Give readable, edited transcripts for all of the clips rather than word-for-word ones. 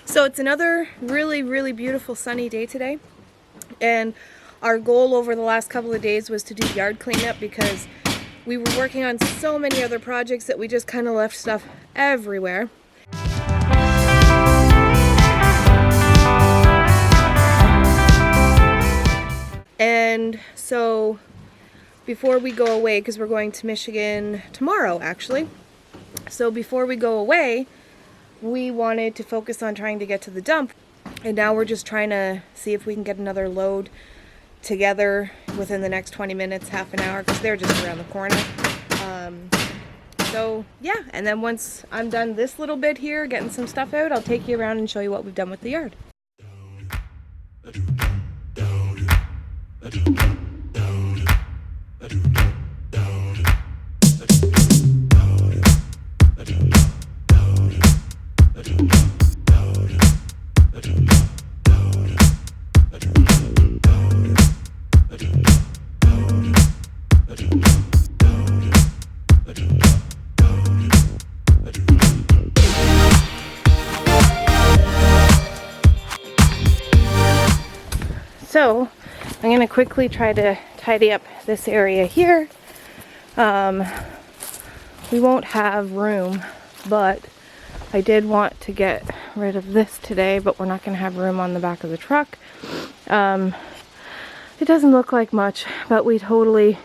So it's another really beautiful sunny day today, and our goal over the last couple of days was to do yard cleanup because we were working on so many other projects that we just kind of left stuff everywhere. And so before we go away, because we're going to Michigan tomorrow actually, so before we go away we wanted to focus on trying to get to the dump, and now we're just trying to see if we can get another load together within the next 20 minutes, half an hour, because they're just around the corner. So yeah, and then once I'm done this little bit here getting some stuff out, I'll take you around and show you what we've done with the yard. So I'm going to quickly try to tidy up this area here. We won't have room, but I did want to get rid of this today, but we're not going to have room on the back of the truck. It doesn't look like much, but we totally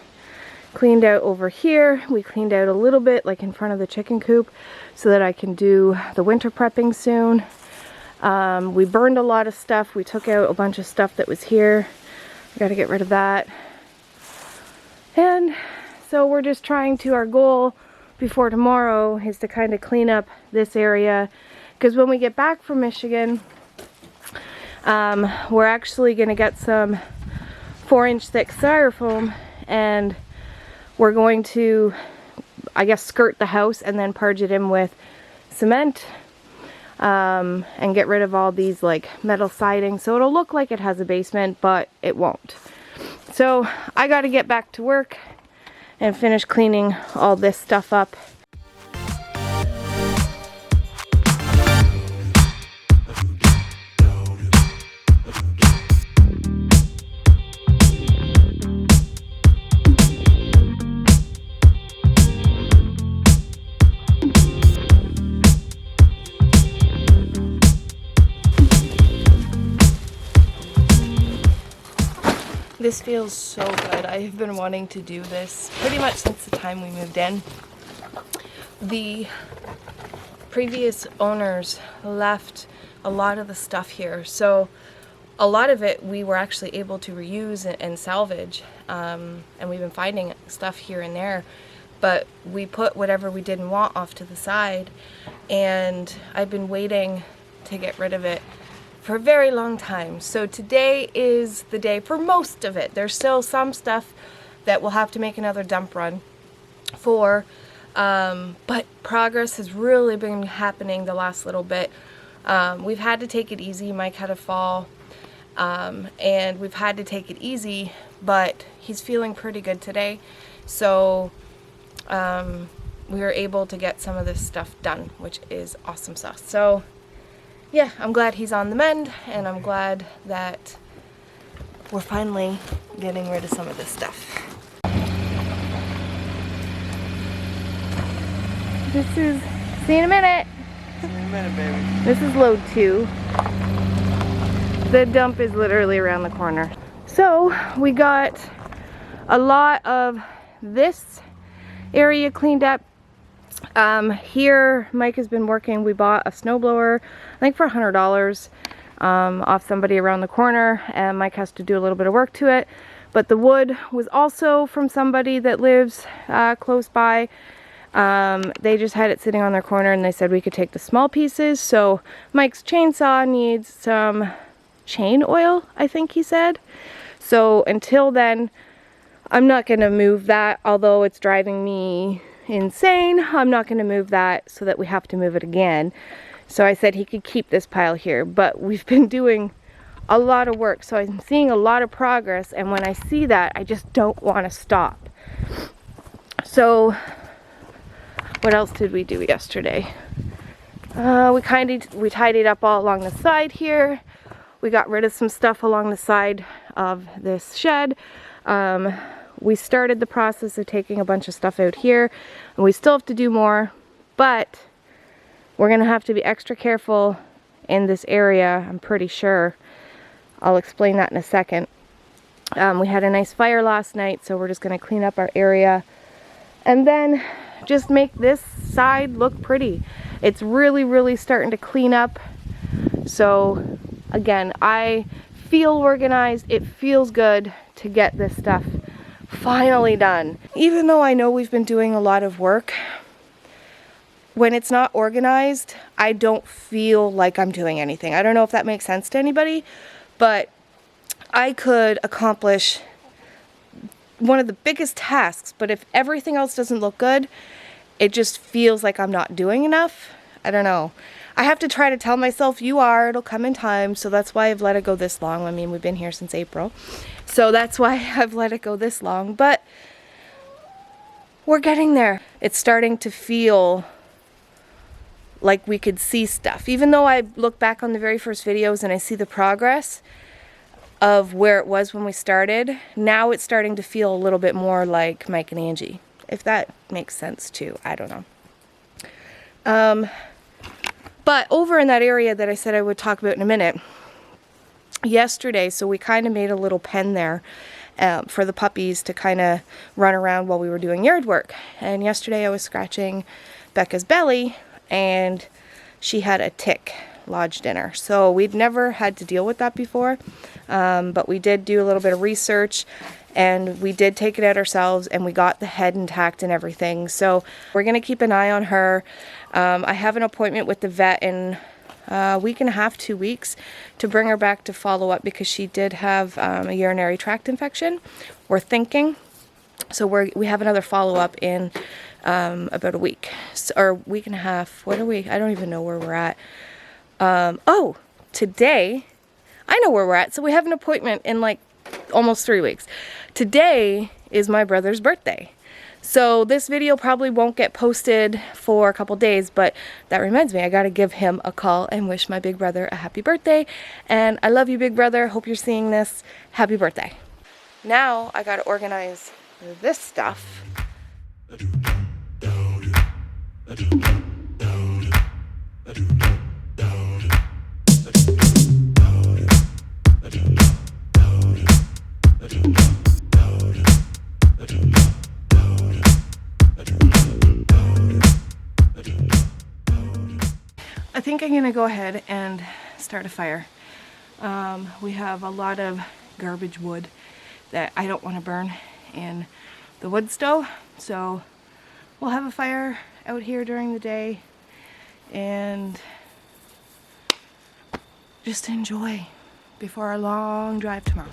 cleaned out over here. We cleaned out a little bit like in front of the chicken coop so that I can do the winter prepping soon. We burned a lot of stuff. We took out a bunch of stuff that was here. I got to get rid of that. And so we're just trying to, our goal before tomorrow is to kind of clean up this area, because when we get back from Michigan, we're actually going to get some 4-inch thick styrofoam, and we're going to, I guess, skirt the house and then purge it in with cement. And get rid of all these like metal siding, so it'll look like it has a basement, but it won't. So I got to get back to work and finish cleaning all this stuff up. This feels so good. I have been wanting to do this pretty much since the time we moved in. The previous owners left a lot of the stuff here, so a lot of it we were actually able to reuse and salvage, and we've been finding stuff here and there, but we put whatever we didn't want off to the side, and I've been waiting to get rid of it for a very long time. So today is the day for most of it. There's still some stuff that we'll have to make another dump run for, but progress has really been happening the last little bit. We've had to take it easy. Mike had a fall, and we've had to take it easy, but he's feeling pretty good today. So we were able to get some of this stuff done, which is awesome sauce. So yeah, I'm glad he's on the mend, and I'm glad that we're finally getting rid of some of this stuff. This is, see you in a minute. See you in a minute, baby. This is load 2. The dump is literally around the corner. So we got a lot of this area cleaned up. Here Mike has been working. We bought a snowblower, I think for $100, off somebody around the corner, and Mike has to do a little bit of work to it. But the wood was also from somebody that lives close by. They just had it sitting on their corner, and they said we could take the small pieces. So Mike's chainsaw needs some chain oil, I think he said. So until then, I'm not going to move that, although it's driving me insane. I'm not going to move that so that we have to move it again. So I said he could keep this pile here, but we've been doing a lot of work, so I'm seeing a lot of progress, and when I see that, I just don't want to stop. So what else did we do yesterday? We tidied up all along the side here. We got rid of some stuff along the side of this shed. We started the process of taking a bunch of stuff out here, and we still have to do more, but we're gonna have to be extra careful in this area, I'm pretty sure. I'll explain that in a second. We had a nice fire last night, so we're just gonna clean up our area and then just make this side look pretty. It's really starting to clean up. So again, I feel organized. It feels good to get this stuff finally done. Even though I know we've been doing a lot of work, when it's not organized, I don't feel like I'm doing anything. I don't know if that makes sense to anybody, but I could accomplish one of the biggest tasks, but if everything else doesn't look good, it just feels like I'm not doing enough. I don't know. I have to try to tell myself, you are, it'll come in time, so that's why I've let it go this long. I mean, we've been here since April, so that's why I've let it go this long, but we're getting there. It's starting to feel like we could see stuff. Even though I look back on the very first videos and I see the progress of where it was when we started, now it's starting to feel a little bit more like Mike and Angie, if that makes sense too. I don't know. But over in that area that I said I would talk about in a minute, yesterday, so we kind of made a little pen there for the puppies to kind of run around while we were doing yard work. And yesterday I was scratching Becca's belly and she had a tick lodged in her. So we'd never had to deal with that before, but we did do a little bit of research and we did take it out ourselves and we got the head intact and everything. So we're going to keep an eye on her. I have an appointment with the vet in a week and a half, 2 weeks, to bring her back to follow up because she did have a urinary tract infection. We're thinking. So we have another follow-up in about a week, or week and a half. What are we? I don't even know where we're at. Oh, today, I know where we're at. So we have an appointment in like almost 3 weeks. Today is my brother's birthday. So this video probably won't get posted for a couple days, but that reminds me, I gotta give him a call and wish my big brother a happy birthday. And I love you, big brother. Hope you're seeing this. Happy birthday. Now I gotta organize this stuff. I think I'm gonna go ahead and start a fire. We have a lot of garbage wood that I don't want to burn in the wood stove, so we'll have a fire out here during the day and just enjoy before our long drive tomorrow.